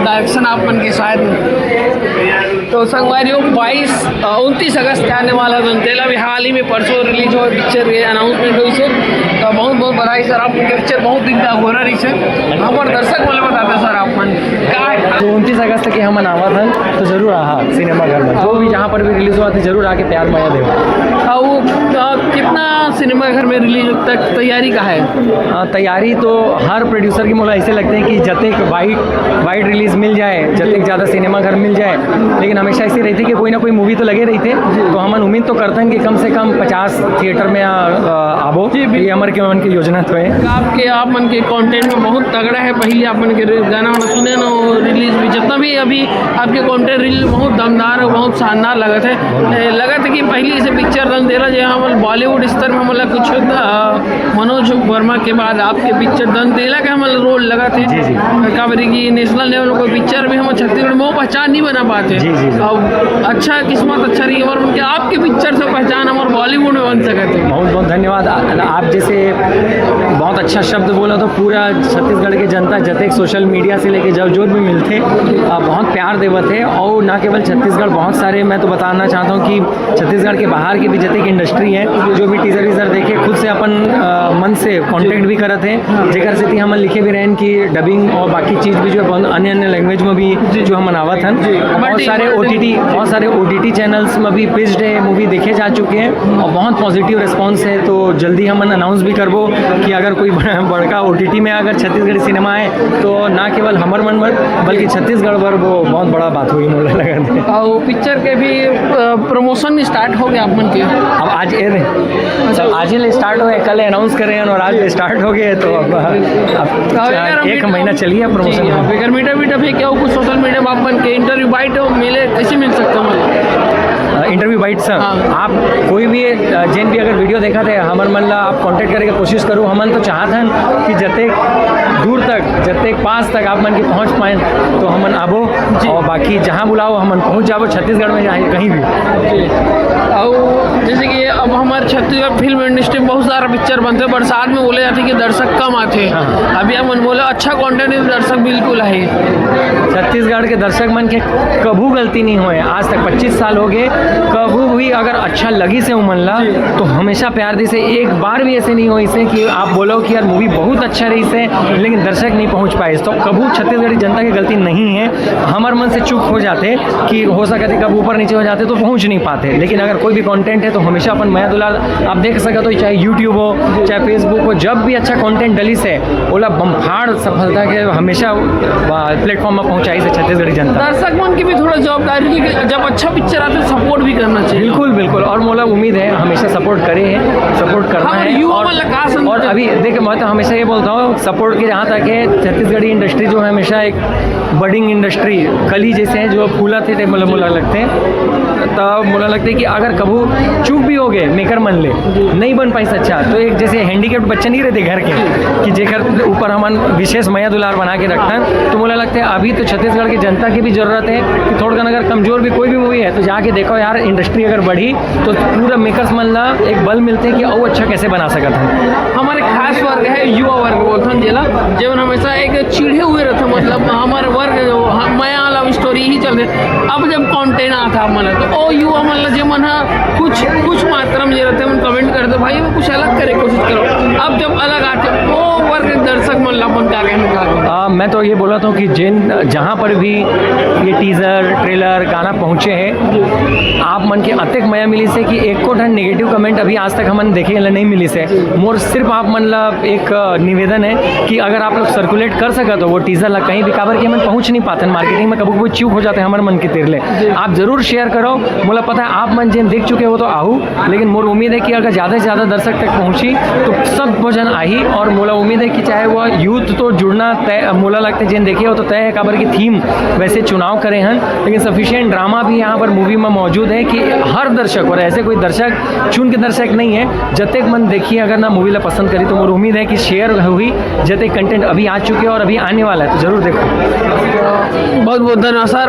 Direction आप मन के शायद तो संगवारियों 29 अगस्त के आने वाला दंतेला भी हाल ही में परसों रिलीज हो पिक्चर के अनाउंसमेंट हुई सर। तो बहुत बहुत बधाई सर, आप पिक्चर बहुत दिन तक हो रही सर। हमारे दर्शक बोले बताते सर आप मन का 29 अगस्त के हम आवा था तो जरूर रहा सिनेमा घर में जो भी जहाँ पर भी रिलीज हुआ था जरूर आके प्यार माया देवा। वो कितना सिनेमा घर में रिलीज तक तैयारी का है? तैयारी तो हर प्रोड्यूसर की मोला ऐसे लगते हैं कि जतेक वाइड रिलीज मिल जाए, जतेक ज़्यादा सिनेमा घर मिल जाए, लेकिन हमेशा ऐसी रहती कि कोई ना कोई मूवी तो लगे रही थे। तो हम उम्मीद तो करते हैं कि कम से कम 50 थिएटर में आबो, ये हमारे के मन की योजना तो है। आप मन के कंटेंट में बहुत तगड़ा है। पहले आप मन के गाना वाना सुने ना रिलीज भी जितना भी अभी आपके कंटेंट रिलीज बहुत दमदार और बहुत शानदार लगा थे कि पहले से पिक्चर रन दे रहा जो हम बॉलीवुड स्तर में मतलब कुछ मनोज वर्मा के बाद आपके पिक्चर दन तेला का हमारा रोल लगा थे कावेरी की नेशनल लेवल कोई पिक्चर भी हम छत्तीसगढ़ में वो पहचान नहीं बना पाते। और अच्छा किस्मत अच्छा रही और उनके आपके पिक्चर से पहचान हमारे बॉलीवुड में बन सके थे। बहुत बहुत धन्यवाद। आप जैसे बहुत अच्छा शब्द बोला तो पूरा छत्तीसगढ़ के जनता जतेक सोशल मीडिया से लेके जो भी मिलते बहुत प्यार देवत है। और ना केवल छत्तीसगढ़, बहुत सारे मैं तो बताना चाहता हूँ कि छत्तीसगढ़ के बाहर की भी जतेक इंडस्ट्री है जो भी टीजर वीजर देखे खुद से अपन मन से कांटेक्ट भी करत हैं, जेकर से हम लिखे भी रहें कि डबिंग और बाकी चीज़ भी जो है अन्य अन्य लैंग्वेज में भी जो हम मनावत हैं। बहुत सारे OTT चैनल्स में भी पिच्ड है, मूवी देखे जा चुके हैं और बहुत पॉजिटिव रिस्पॉन्स है। तो जल्दी हम अनाउंस भी करबो कि अगर कोई बड़का OTT में अगर छत्तीसगढ़ी सिनेमा है तो ना केवल हमर मन में बल्कि छत्तीसगढ़ पर वो बहुत बड़ा बात हुई मुझे लगा। और पिक्चर के भी प्रमोशन स्टार्ट हो गया आप मन के? अब आज आज ही स्टार्ट हो गए, कल अनाउंस कर रहे हैं और आज स्टार्ट हो गए। तो अब 1 महीना चलिए प्रमोशन। फिगर मीटर भी क्या कुछ सोशल मीडिया में आप बन के इंटरव्यू बाइट मिले कैसे मिल सकता हूँ? इंटरव्यू बाइट सर आप कोई भी जिन भी अगर वीडियो देखा थे हमन मन ला आप कांटेक्ट करे के कोशिश करूँ। हमन तो चाहत हैं कि जतेक दूर तक जतेक पास तक आप मन की पहुँच पाए तो हमन आबो और बाकी जहाँ बुलाओ हमन पहुँच जाबो छत्तीसगढ़ में चाहे कहीं भी। और जैसे कि अब हमारे छत्तीसगढ़ फिल्म इंडस्ट्री में बहुत सारा पिक्चर बनते हैं, बरसात में बोले जाते कि दर्शक कम आते। अभी हम बोले अच्छा कंटेंट है दर्शक बिल्कुल है। छत्तीसगढ़ के दर्शक मन के कभू गलती नहीं हुए आज तक 25 साल हो गए, कभू भी अगर अच्छा लगी से उमन ला तो हमेशा प्यार दी से। एक बार भी ऐसे नहीं हुई से कि आप बोलो कि यार मूवी बहुत अच्छा रही से लेकिन दर्शक नहीं पहुंच पाए। तो कभू छत्तीसगढ़ी जनता की गलती नहीं है, हमारे मन से चूक हो जाते कि हो सकते कब ऊपर नीचे हो जाते तो पहुंच नहीं पाते। लेकिन अगर कोई भी कंटेंट है तो हमेशा अपन माया दुलार आप देख सकते हो, चाहे यूट्यूब हो चाहे फेसबुक हो, जब भी अच्छा कंटेंट डली से ओला बम्फाड़ सफलता के हमेशा प्लेटफॉर्म में पहुंचाई से छत्तीसगढ़ी जनता। दर्शक मन की भी थोड़ा जवाबदारी कि जब अच्छा पिक्चर आते सपोर्ट भी करना चाहिए। बिल्कुल और मोला उम्मीद है हमेशा सपोर्ट करे हैं, सपोर्ट करना है। और अभी देखिए मैं तो हमेशा ये बोलता हूँ सपोर्ट के जहाँ तक है छत्तीसगढ़ी इंडस्ट्री जो है हमेशा एक बडिंग इंडस्ट्री कली जैसे है जो फूला थे मुला लगते हैं। तब मुला लगता है कि अगर कभू चूक भी हो गए मेकर मन ले नहीं बन पाई अच्छा तो एक जैसे हैंडीकेप्ड बच्चे नहीं रहते घर के कि जेकर ऊपर हम विशेष माया दुलार बना के रखता है। तो मुला लगता है अभी तो छत्तीसगढ़ की जनता की भी जरूरत है कि थोड़ा अगर कमजोर भी कोई भी मूवी है तो जाके देखो यार इंडस्ट्री अगर बढ़ी तो पूरा मेकर्स मन ला एक बल मिलते कि और अच्छा कैसे बना सकता है। हमारे खास वर्ग है युवा वर्ग बोलते हैं जिला जब हमेशा एक चिढ़े हुए रहते मतलब हमारे वर्ग माया लव स्टोरी ही चल रहे। अब जब कंटेंट आता मतलब तो ओ युवा मतलब जो मन कुछ मात्रा में रहते हैं कमेंट करते भाई वो कुछ अलग करे कोशिश करो। अब जब अलग आते वो वर्ग दर्शक मन लापन क्या कहना मैं तो ये बोला था कि जहाँ पर भी ये टीज़र ट्रेलर गाना पहुँचे हैं आप मन के अतिक मया मिली से कि एक को ढंग नेगेटिव कमेंट अभी आज तक हमन देखे नहीं मिली से। मोर सिर्फ आप मन ला एक निवेदन है कि अगर आप लोग सर्कुलेट कर सका तो वो टीज़र ला कहीं भी काबर के मन पहुँच नहीं पाते मार्केटिंग में कभी चूक हो जाते हैं हमारे मन के तिरले। आप जरूर शेयर करो, मुझे पता है आप मन जिन देख चुके हो तो आहू, लेकिन मोर उम्मीद है कि अगर ज़्यादा से ज़्यादा दर्शक तक पहुँची तो सब भोजन आई। और मोला उम्मीद है कि चाहे वो यूथ तो जुड़ना तय मोला लगता है जिन देखे हो तो तय है काबर की थीम वैसे चुनाव करे हैं, लेकिन सफिशिएंट ड्रामा भी यहाँ पर मूवी में मौजूद है कि हर दर्शक और ऐसे कोई दर्शक चुन के दर्शक नहीं है जतेक मन देखिए अगर ना मूवी ला पसंद करी तो मोर उम्मीद है कि शेयर हुई जतेक कंटेंट अभी आ चुके हैं और अभी आने वाला है तो जरूर देखो। बहुत बहुत धन्यवाद सर।